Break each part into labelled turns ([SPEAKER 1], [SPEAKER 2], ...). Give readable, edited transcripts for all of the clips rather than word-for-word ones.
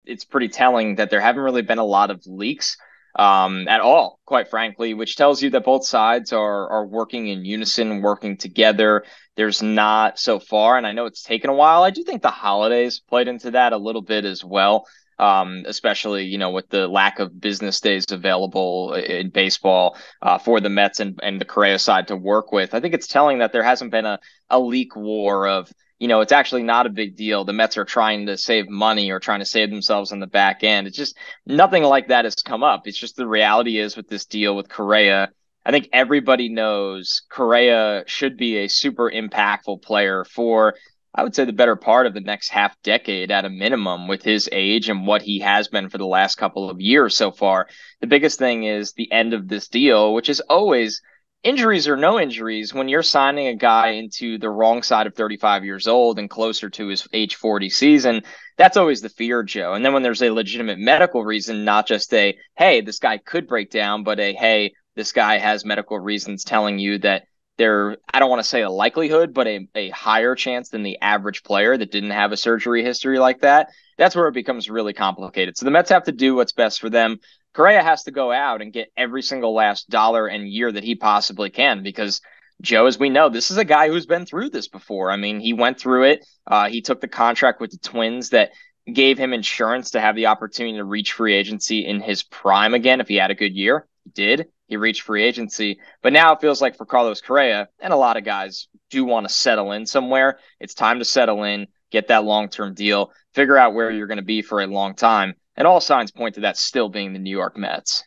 [SPEAKER 1] it's pretty telling that there haven't really been a lot of leaks at all, quite frankly, which tells you that both sides are working in unison, working together. There's not so far, and I know it's taken a while. I do think the holidays played into that a little bit as well. Especially, with the lack of business days available in baseball for the Mets and the Correa side to work with. I think it's telling that there hasn't been a leak war of, it's actually not a big deal. The Mets are trying to save money or trying to save themselves on the back end. It's just nothing like that has come up. It's just the reality is with this deal with Correa. I think everybody knows Correa should be a super impactful player for, I would say, the better part of the next half decade at a minimum with his age and what he has been for the last couple of years so far. The biggest thing is the end of this deal, which is always injuries or no injuries. When you're signing a guy into the wrong side of 35 years old and closer to his age 40 season, that's always the fear, Joe. And then when there's a legitimate medical reason, not just a, hey, this guy could break down, but a, hey, this guy has medical reasons telling you that I don't want to say a likelihood, but a higher chance than the average player that didn't have a surgery history like that. That's where it becomes really complicated. So the Mets have to do what's best for them. Correa has to go out and get every single last dollar and year that he possibly can because, Joe, as we know, this is a guy who's been through this before. I mean, he went through it. He took the contract with the Twins that gave him insurance to have the opportunity to reach free agency in his prime again if he had a good year. He did. He reached free agency. But now it feels like for Carlos Correa, and a lot of guys do want to settle in somewhere, it's time to settle in, get that long-term deal, figure out where you're going to be for a long time. And all signs point to that still being the New York Mets.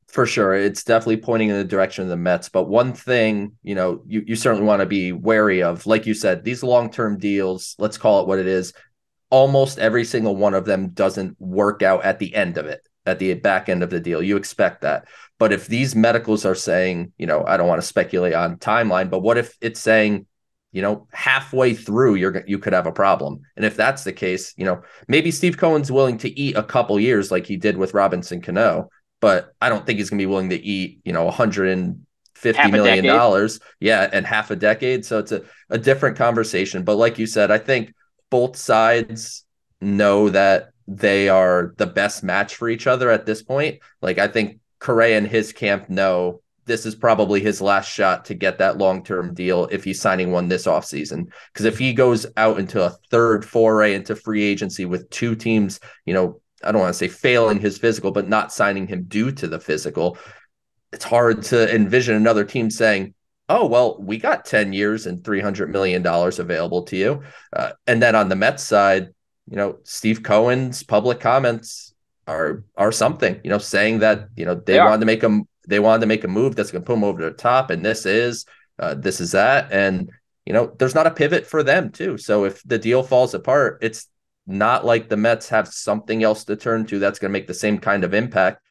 [SPEAKER 2] For sure. It's definitely pointing in the direction of the Mets. But one thing, you certainly want to be wary of, like you said, these long-term deals, let's call it what it is, almost every single one of them doesn't work out at the end of it, at the back end of the deal. You expect that. But if these medicals are saying, I don't want to speculate on timeline, but what if it's saying, halfway through you could have a problem. And if that's the case, maybe Steve Cohen's willing to eat a couple years like he did with Robinson Cano, but I don't think he's going to be willing to eat, $150
[SPEAKER 1] Half a
[SPEAKER 2] million
[SPEAKER 1] decade.
[SPEAKER 2] dollars. Yeah. And half a decade. So it's a different conversation. But like you said, I think both sides know that they are the best match for each other at this point. Like, I think Correa and his camp know this is probably his last shot to get that long-term deal if he's signing one this offseason. Because if he goes out into a third foray into free agency with two teams, I don't want to say failing his physical, but not signing him due to the physical, it's hard to envision another team saying, oh, well, we got 10 years and $300 million available to you. And then on the Mets side, Steve Cohen's public comments are something, saying that,
[SPEAKER 1] They are.
[SPEAKER 2] they wanted to make a move that's going to put them over the top. And this is that. And, there's not a pivot for them too. So if the deal falls apart, it's not like the Mets have something else to turn to that's going to make the same kind of impact.